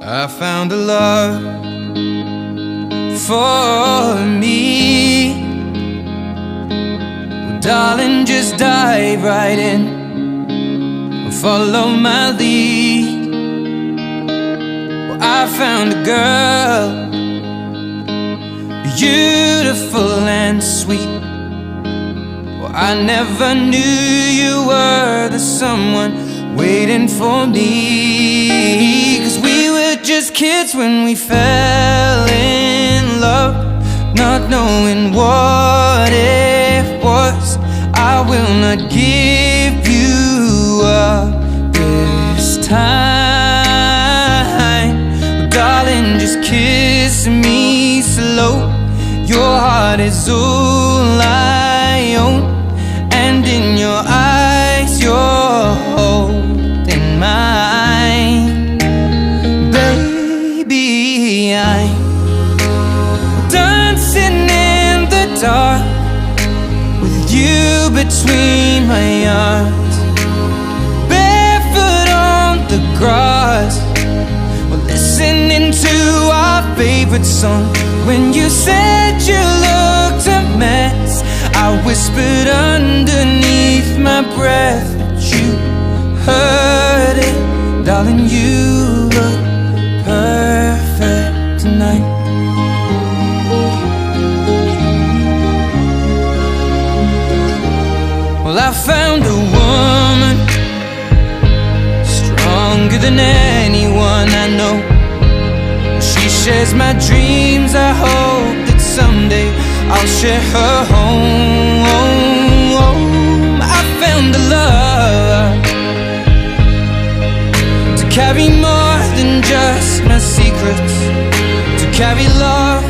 I found a love for me. Well, darling, just dive right in, follow my lead. Well, I found a girl, beautiful and sweet. Well, I never knew you were the someone waiting for me. 'Cause we were just kids when we fell in love, not knowing what it was. I will not give you up this time. But darling, just kiss me slow. Your heart is all I own, and in your eyes you're holding mine. Baby, I'm dancing in the dark with you between my arms, barefoot on the grass. We're listening to our favorite song. When you said you looked a mess, I whispered underneath my breath, but you heard it. Darling, you look perfect tonight. Well, I found a woman stronger than anyone I know. She shares my dreams. I hope that someday I'll share her home. I found a love to carry more than just my secrets, to carry love